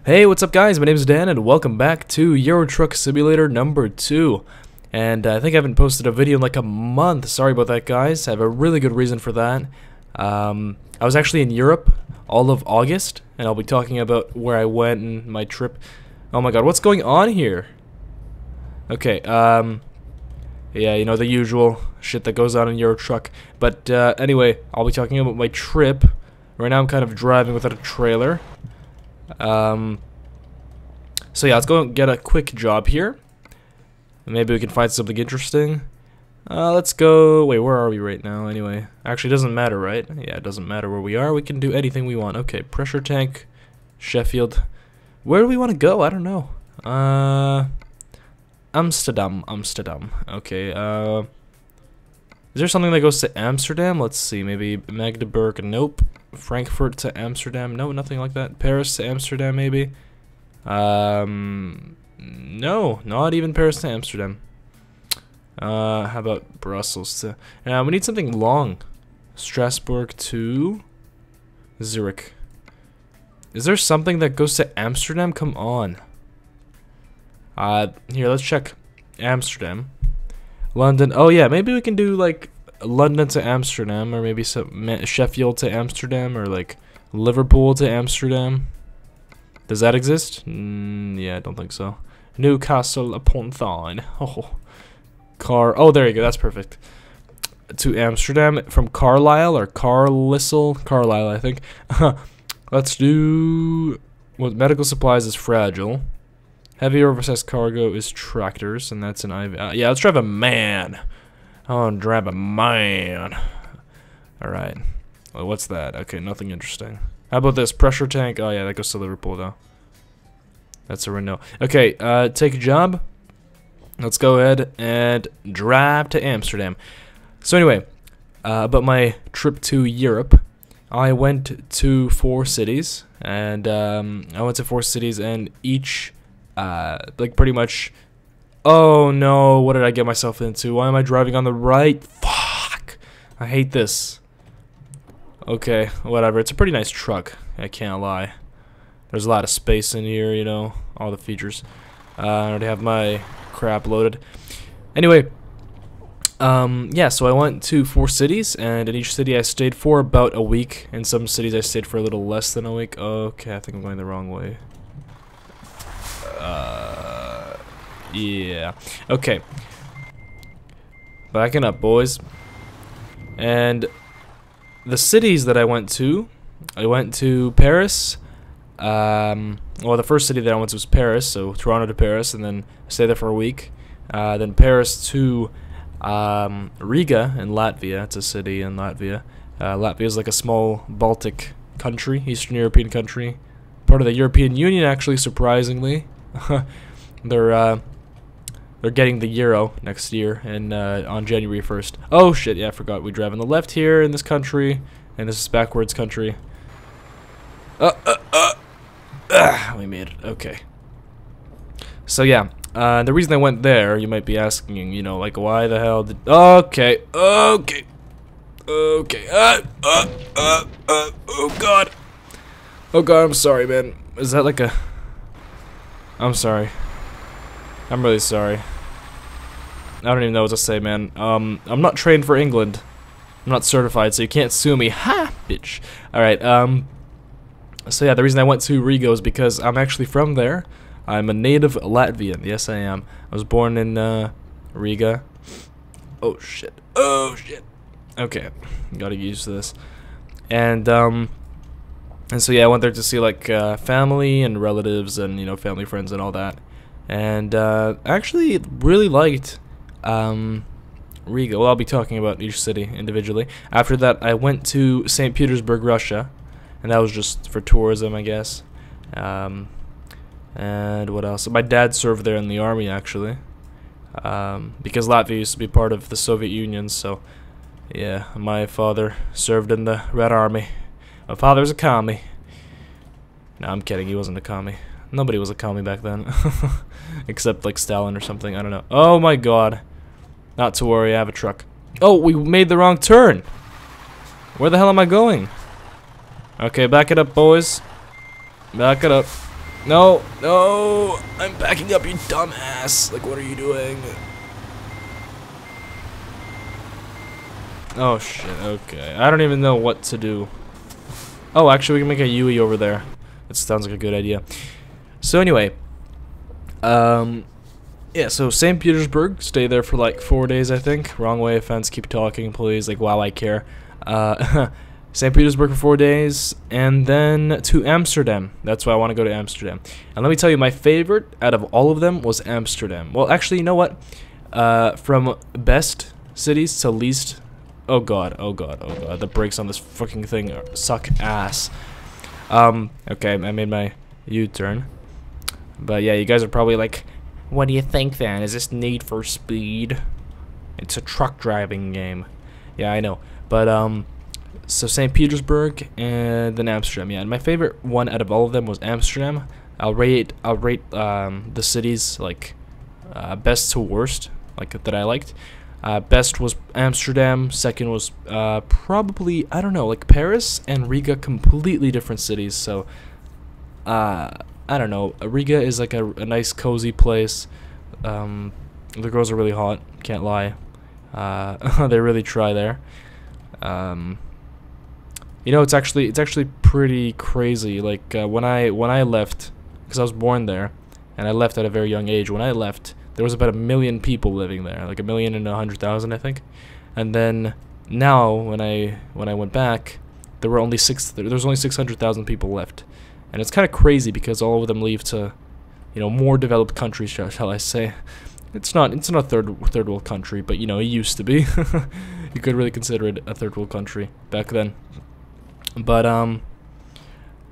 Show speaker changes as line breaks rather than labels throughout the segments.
Hey, what's up guys? My name is Dan and welcome back to Euro Truck Simulator number 2. And I think I haven't posted a video in like a month. Sorry about that, guys. I have a really good reason for that. I was actually in Europe all of August, and I'll be talking about where I went and my trip. Oh my god, what's going on here? Okay, yeah, you know, the usual shit that goes on in Euro Truck. But anyway, I'll be talking about my trip. Right now I'm kind of driving without a trailer. So yeah, let's go and get a quick job here. Maybe we can find something interesting. Let's go. Wait, where are we right now? Anyway, actually, it doesn't matter, right? Yeah, it doesn't matter where we are. We can do anything we want. Okay, pressure tank, Sheffield. Where do we want to go? I don't know. Amsterdam. Okay. Is there something that goes to Amsterdam? Let's see. Maybe Magdeburg. Nope. Frankfurt to Amsterdam. No, nothing like that. Paris to Amsterdam, maybe. No, not even Paris to Amsterdam. How about Brussels to... we need something long. Strasbourg to Zurich. Is there something that goes to Amsterdam? Come on. Here, let's check Amsterdam. London. Oh yeah, maybe we can do like London to Amsterdam, or maybe some Sheffield to Amsterdam, or like Liverpool to Amsterdam. Does that exist? Yeah, I don't think so. Newcastle upon Tyne. Oh, there you go. That's perfect. To Amsterdam from Carlisle or Carlisle, I think. Let's do. Well, medical supplies is fragile. Heavy oversized cargo is tractors, and that's an IV. Yeah, let's drive a man. I want to drive a man. All right. Well, what's that? Okay, nothing interesting. How about this pressure tank? Oh yeah, that goes to Liverpool though. That's a Renault. Okay, take a job. Let's go ahead and drive to Amsterdam. So anyway, about my trip to Europe, I went to 4 cities, and and each, like pretty much. Oh no! What did I get myself into? Why am I driving on the right? Fuck! I hate this. Okay, whatever. It's a pretty nice truck. I can't lie. There's a lot of space in here, you know, all the features. I already have my crap loaded. Anyway, yeah, so I went to 4 cities, and in each city I stayed for about a week. In some cities I stayed for a little less than a week. Okay, I think I'm going the wrong way. Yeah. Okay. Backing up, boys. And the cities that I went to Paris. Well, the first city that I went to was Paris, so Toronto to Paris, and then I stayed there for a week. Then Paris to Riga in Latvia. It's a city in Latvia. Latvia is like a small Baltic country, Eastern European country, part of the European Union. Actually, surprisingly, they're getting the euro next year, and on January 1st. Oh shit! Yeah, I forgot. We drive on the left here in this country, and this is backwards country. We made it. Okay. So yeah, the reason I went there, you might be asking, you know, like why the hell did? Okay. Oh god. Oh god, I'm sorry, man. Is that like a? I'm sorry. I'm really sorry. I don't even know what to say, man. I'm not trained for England. I'm not certified, so you can't sue me. Ha, bitch. All right. So yeah, the reason I went to Riga is because I'm actually from there. I'm a native Latvian. Yes, I am. I was born in Riga. Oh shit. Oh shit. Okay, gotta use this. And so yeah, I went there to see like family and relatives and, you know, family friends and all that. And I actually really liked Riga. Well, I'll be talking about each city individually. After that, I went to St. Petersburg, Russia, and that was just for tourism, I guess. And what else? My dad served there in the army, actually, because Latvia used to be part of the Soviet Union. So, yeah, my father served in the Red Army. My father was a commie. No, I'm kidding. He wasn't a commie. Nobody was a commie back then. Except like Stalin or something. I don't know. Oh my god. Not to worry, I have a truck. Oh, we made the wrong turn. Where the hell am I going? Okay, back it up, boys. Back it up. No, no, I'm backing up, you dumbass. Like, what are you doing? Oh shit, okay. I don't even know what to do. Oh, actually, we can make a UE over there. That sounds like a good idea. So anyway, yeah, so St. Petersburg, stay there for like 4 days, I think. Wrong way, offense, keep talking, please. Like, wow, I care. St. Petersburg for 4 days, and then to Amsterdam. That's why I want to go to Amsterdam. And let me tell you, my favorite out of all of them was Amsterdam. Well, actually, you know what? From best cities to least... Oh god, oh god, oh god. The brakes on this fucking thing suck ass. Okay, I made my U-turn. But yeah, you guys are probably like, what do you think then? Is this Need for Speed? It's a truck driving game. Yeah, I know. But, so St. Petersburg and then Amsterdam. Yeah, and my favorite one out of all of them was Amsterdam. I'll rate the cities like best to worst, like that I liked. Best was Amsterdam. Second was probably, I don't know, like Paris and Riga, completely different cities. So I don't know. Riga is like a nice cozy place. The girls are really hot. Can't lie. They really try there. You know, it's actually pretty crazy. Like when I left, because I was born there, and I left at a very young age. When I left, there was about 1 million people living there, like 1,100,000, I think. And then now, when I went back, there were only 600,000 people left, and it's kind of crazy because all of them leave to, you know, more developed countries, shall I say. It's not third world country, but you know, it used to be. You could really consider it a third world country back then. But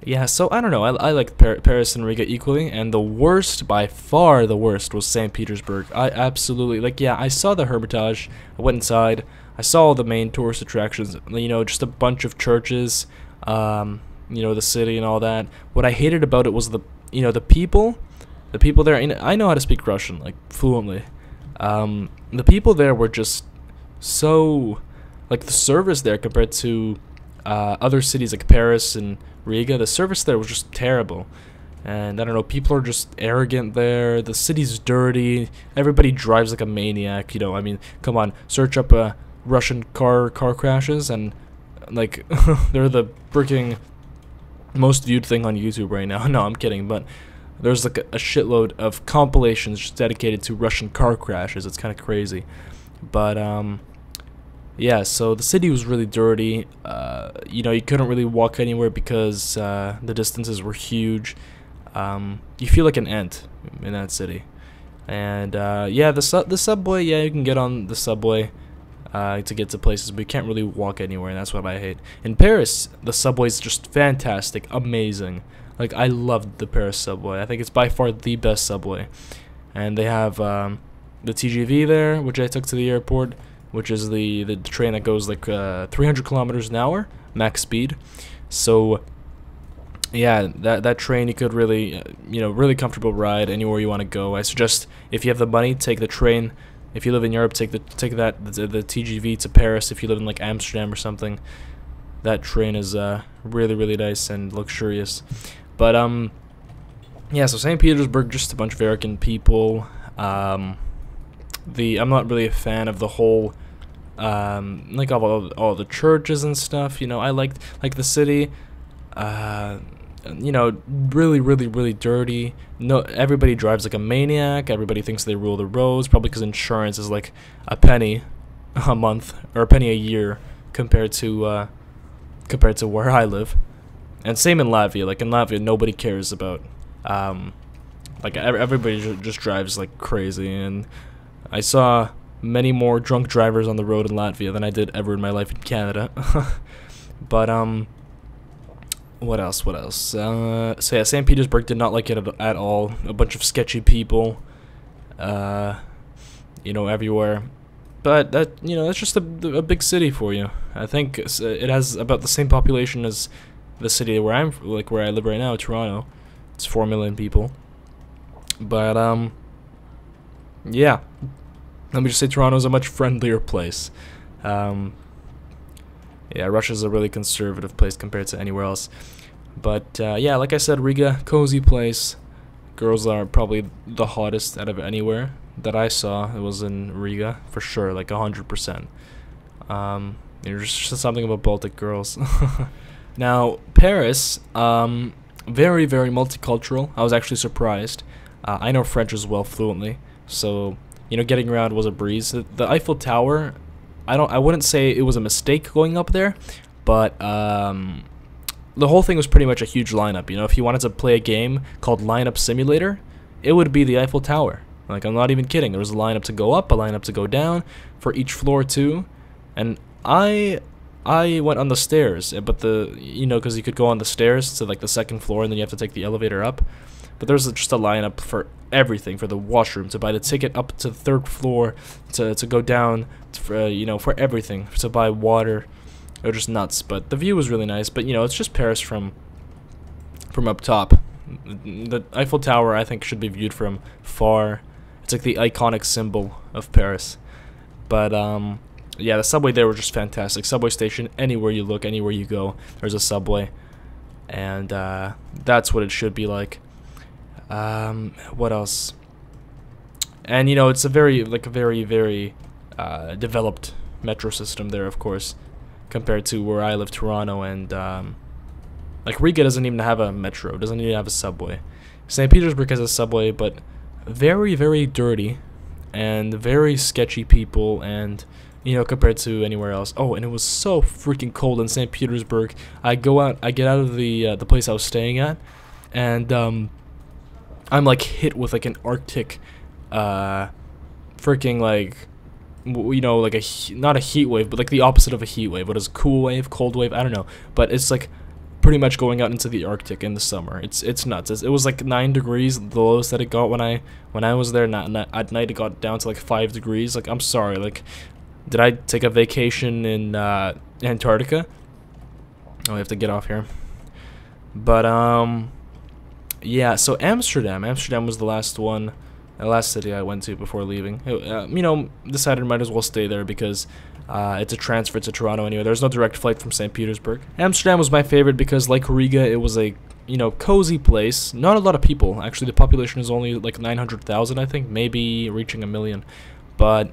yeah, so I don't know. I like Paris and Riga equally, and the worst, by far the worst, was St. Petersburg. I absolutely, like, yeah, I saw the Hermitage. I went inside. I saw all the main tourist attractions. You know, just a bunch of churches. You know, the city and all that. What I hated about it was the people. The people there. And I know how to speak Russian, like, fluently. The people there were just so, like, the service there compared to other cities like Paris and Riga, the service there was just terrible. And I don't know, people are just arrogant there. The city's dirty. Everybody drives like a maniac. You know, I mean, come on, search up Russian car crashes, and like they're the freaking most viewed thing on YouTube right now. No, I'm kidding, but there's like a shitload of compilations just dedicated to Russian car crashes. It's kind of crazy, but yeah, so the city was really dirty. You know, you couldn't really walk anywhere because the distances were huge. You feel like an ant in that city. And yeah, the subway, yeah, you can get on the subway to get to places, but you can't really walk anywhere, and that's what I hate. In Paris, the subway's just fantastic, amazing. Like, I loved the Paris subway. I think it's by far the best subway. And they have the TGV there, which I took to the airport, which is the train that goes like 300 kilometers an hour, max speed. So yeah, that train, you could really, you know, really comfortable ride anywhere you want to go. I suggest, if you have the money, take the train. If you live in Europe, take the TGV to Paris. If you live in like Amsterdam or something, that train is really nice and luxurious. But yeah, so St. Petersburg, just a bunch of arrogant people. I'm not really a fan of the whole like all the churches and stuff. You know, I liked like the city. You know, really dirty. No, everybody drives like a maniac. Everybody thinks they rule the roads, probably because insurance is like a penny a month or a penny a year compared to where I live. And same in Latvia. Like in Latvia, nobody cares about like everybody just drives like crazy. And I saw many more drunk drivers on the road in Latvia than I did ever in my life in Canada. But what else? So yeah, St. Petersburg, did not like it at all. A bunch of sketchy people, you know, everywhere. But that, you know, that's just a big city for you. I think it has about the same population as the city where I live right now, Toronto. It's 4 million people. But yeah, let me just say Toronto's a much friendlier place. Yeah, Russia's a really conservative place compared to anywhere else. But yeah, like I said, Riga, cozy place. Girls are probably the hottest out of anywhere that I saw. It was in Riga for sure, like 100%. There's just something about Baltic girls. Now Paris, very very multicultural. I was actually surprised. I know French as well fluently, so you know getting around was a breeze. The Eiffel Tower, I wouldn't say it was a mistake going up there, but the whole thing was pretty much a huge lineup. You know, if you wanted to play a game called Lineup Simulator, it would be the Eiffel Tower. Like, I'm not even kidding. There was a lineup to go up, a lineup to go down, for each floor too. And I went on the stairs, but you know, because you could go on the stairs to like the second floor, and then you have to take the elevator up. But there's just a lineup for everything, for the washroom, to buy the ticket up to the third floor, to go down, for, you know, for everything, to buy water. It was just nuts. But the view was really nice. But you know, it's just Paris from up top. The Eiffel Tower, I think, should be viewed from far. It's like the iconic symbol of Paris. But yeah, the subway there was just fantastic. Subway station, anywhere you look, anywhere you go, there's a subway, and that's what it should be like. What else? And you know, it's a very developed metro system there, of course, compared to where I live, Toronto, and like Riga doesn't even have a metro, doesn't even have a subway. St. Petersburg has a subway, but very very dirty and very sketchy people, and you know, compared to anywhere else. Oh, and it was so freaking cold in St. Petersburg. I get out of the place I was staying at, and I'm like hit with like an Arctic, freaking like, you know, like not a heat wave, but like the opposite of a heat wave. What is cool wave, cold wave? I don't know, but it's like pretty much going out into the Arctic in the summer. It's nuts. It was like 9 degrees, the lowest that it got when I was there. Not at night, it got down to like 5 degrees. Like, I'm sorry, like, did I take a vacation in Antarctica? Oh, I have to get off here. But yeah. So Amsterdam was the last one, the last city I went to before leaving. You know, decided I might as well stay there because it's a transfer to Toronto anyway. There's no direct flight from St. Petersburg. Amsterdam was my favorite because, like Riga, it was a, you know, cozy place. Not a lot of people. Actually, the population is only like 900,000, I think, maybe reaching 1 million. But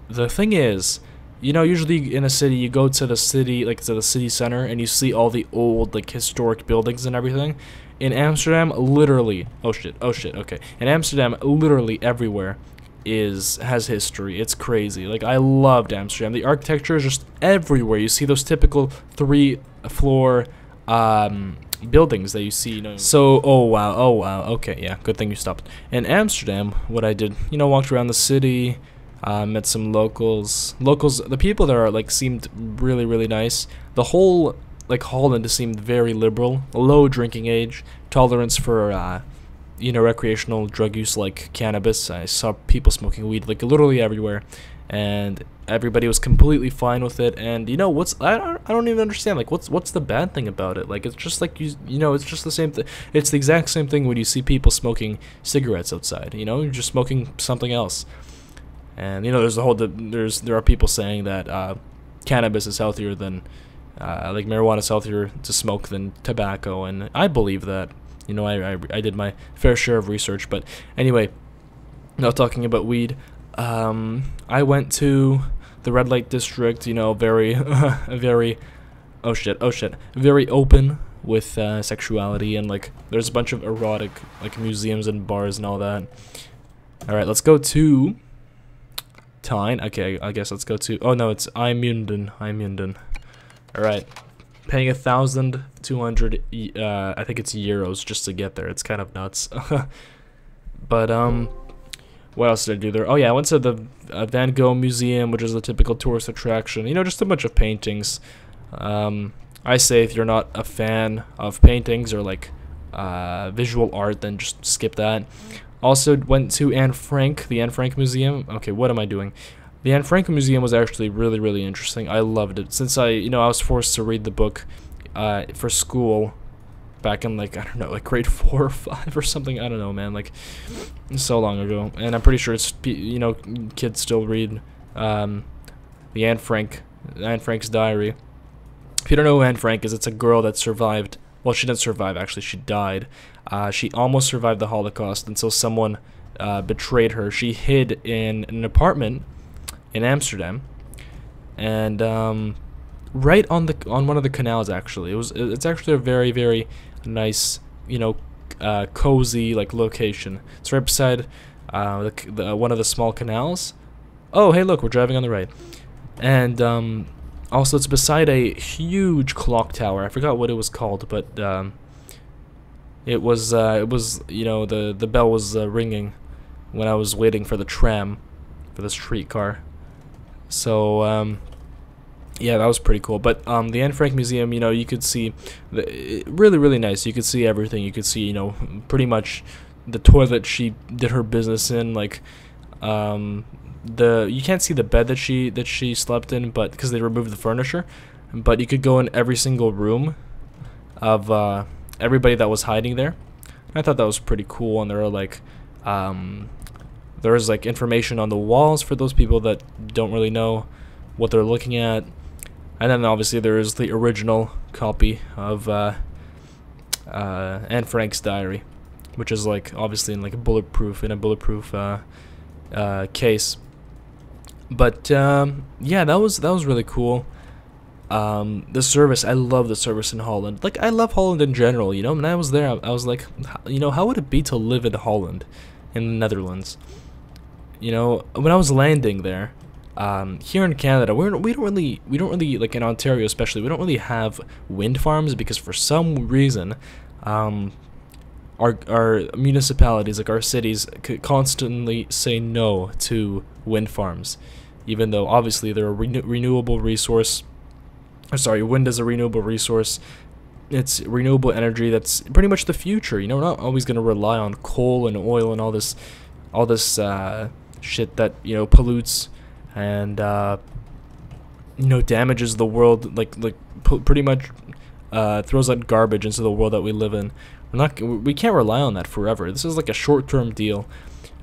the thing is, you know, usually in a city, you go to the city, like to the city center, and you see all the old, like, historic buildings and everything. In Amsterdam, literally, oh shit, okay. In Amsterdam, literally everywhere has history. It's crazy. Like, I loved Amsterdam. The architecture is just everywhere. You see those typical 3-floor buildings that you see, you know. So, oh wow, okay, yeah, good thing you stopped. In Amsterdam, what I did, you know, walked around the city, met some locals. The people there like seemed really really nice. The whole like Holland seemed very liberal, low drinking age, tolerance for you know, recreational drug use like cannabis. I saw people smoking weed like literally everywhere, and everybody was completely fine with it. And you know what's, I don't even understand, like, what's the bad thing about it? Like, it's just like, you know, it's just the same thing. It's the exact same thing when you see people smoking cigarettes outside. You know, you're just smoking something else. And you know, there are people saying that cannabis is healthier than like marijuana is healthier to smoke than tobacco, and I believe that. You know, I did my fair share of research. But anyway, now talking about weed, I went to the red light district. You know, very very very open with sexuality, and like there's a bunch of erotic like museums and bars and all that. All right, let's go to Tyne. Okay, I guess let's go to, oh no, it's Imunden. All right, paying 1,200 I think it's euros just to get there. It's kind of nuts. But what else did I do there? Oh yeah, I went to the Van Gogh Museum, which is a typical tourist attraction. You know, just a bunch of paintings. I say if you're not a fan of paintings or like visual art, then just skip that. Also went to Anne Frank, the Anne Frank Museum. Okay, what am I doing? The Anne Frank Museum was actually really, really interesting. I loved it. Since I was forced to read the book for school back in, like, I don't know, like grade 4 or 5 or something. I don't know, man. Like, so long ago. And I'm pretty sure it's, you know, kids still read the Anne Frank's diary. If you don't know who Anne Frank is, it's a girl that survived Well, she didn't survive, actually. She died. She almost survived the Holocaust until someone betrayed her. She hid in an apartment in Amsterdam, and right on one of the canals, actually. It's actually a very, very nice, cozy like location. It's right beside one of the small canals. Oh, hey, look, we're driving on the right. And also, it's beside a huge clock tower. I forgot what it was called, but it was the bell was ringing when I was waiting for the tram, for the streetcar. So yeah, that was pretty cool. But the Anne Frank Museum, you could see really, really nice. You could see everything. You could see, pretty much the toilet she did her business in, like you can't see the bed that she slept in, but because they removed the furniture, but you could go in every single room of everybody that was hiding there. I thought that was pretty cool, and there was like information on the walls for those people that don't really know what they're looking at. And then obviously there is the original copy of Anne Frank's diary, which is like obviously in a bulletproof case. But yeah, that was really cool. The service, I love the service in Holland. Like, I love Holland in general. When I was there, I was like, how would it be to live in Holland, in the Netherlands? When I was landing there, here in Canada, we don't really like in Ontario especially, we don't really have wind farms because for some reason, our municipalities, like our cities, could constantly say no to wind farms, even though obviously they're a renewable resource. Sorry, wind is a renewable resource. It's renewable energy that's pretty much the future. We're not always going to rely on coal and oil and all this shit that pollutes and damages the world, pretty much throws out garbage into the world that we live in. We can't rely on that forever. This is like a short-term deal,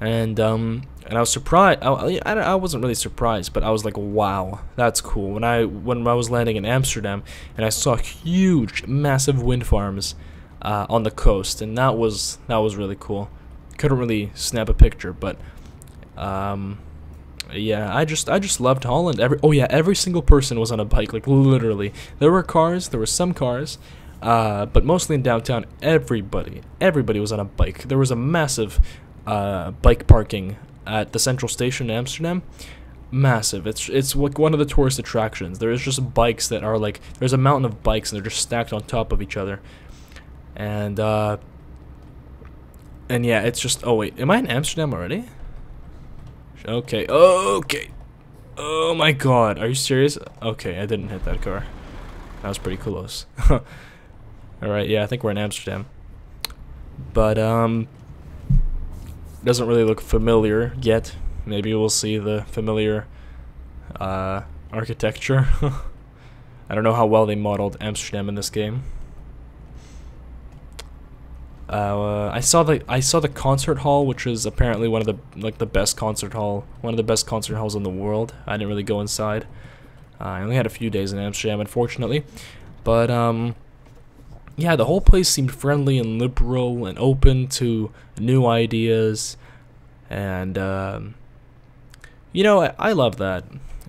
and I was surprised. I wasn't really surprised, but I was like, wow, that's cool. When I was landing in Amsterdam, and I saw huge, massive wind farms on the coast, and that was really cool. Couldn't really snap a picture, but yeah, I just loved Holland. Every single person was on a bike, like literally. There were some cars, but mostly in downtown, everybody was on a bike. There was a massive bike parking at the central station in Amsterdam. Massive. It's like one of the tourist attractions. There is just bikes that are like, there's a mountain of bikes and they're just stacked on top of each other. And yeah, it's just, oh wait, am I in Amsterdam already? Okay. Oh my god, are you serious? Okay, I didn't hit that car. That was pretty close. Alright, yeah, I think we're in Amsterdam. But doesn't really look familiar yet. Maybe we'll see the familiar architecture. I don't know how well they modeled Amsterdam in this game. I saw the concert hall, which is apparently one of the best concert halls in the world. I didn't really go inside. I only had a few days in Amsterdam, unfortunately. But yeah, the whole place seemed friendly and liberal and open to new ideas, and I love that.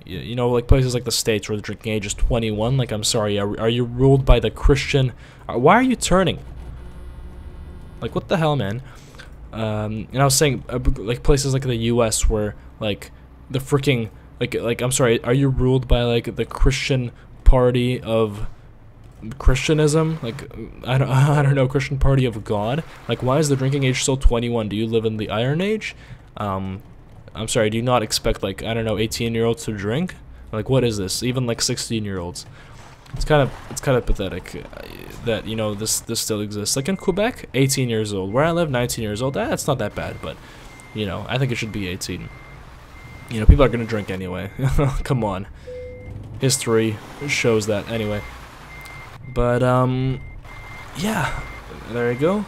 Like places like the States where the drinking age is 21. Like, I'm sorry, are you ruled by the Christian? Why are you turning? Like, what the hell, man? And I was saying, like places like the U.S. where like the freaking like I'm sorry, are you ruled by like the Christian party of Christianism? Like, I don't know, Christian party of God? Like, why is the drinking age still 21? Do you live in the Iron Age? I'm sorry, do you not expect, like, I don't know, 18-year-olds to drink? Like, what is this? Even like 16-year-olds. It's kind of pathetic that this still exists. Like in Quebec, 18 years old. Where I live, 19 years old. It's not that bad, but I think it should be 18. People are gonna drink anyway. Come on, history shows that anyway. But yeah, there you go.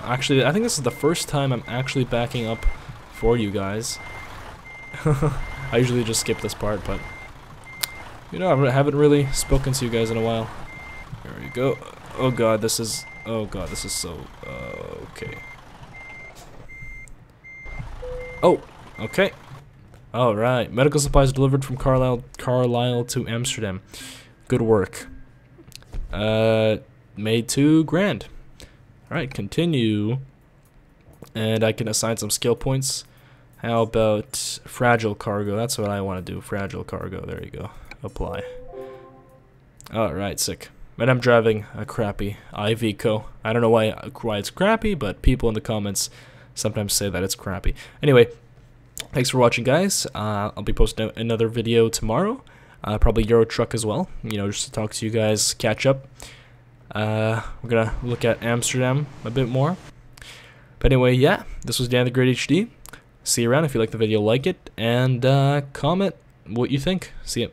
Actually, I think this is the first time I'm actually backing up for you guys. I usually just skip this part, but I haven't really spoken to you guys in a while. There we go. Oh god, this is... Oh god, this is so... okay. Oh, okay. Alright, medical supplies delivered from Carlisle to Amsterdam. Good work. Made 2 grand. Alright, continue. And I can assign some skill points. How about fragile cargo? That's what I want to do. Fragile cargo. There you go. Apply. Alright, sick. And I'm driving a crappy Iveco. I don't know why it's crappy, but people in the comments sometimes say that it's crappy. Anyway, thanks for watching, guys. I'll be posting another video tomorrow. Probably Euro Truck as well. You know, just to talk to you guys, catch up. We're gonna look at Amsterdam a bit more. But anyway, yeah, this was DanTheGreatHD. See you around. If you like the video, like it, and comment what you think. See ya.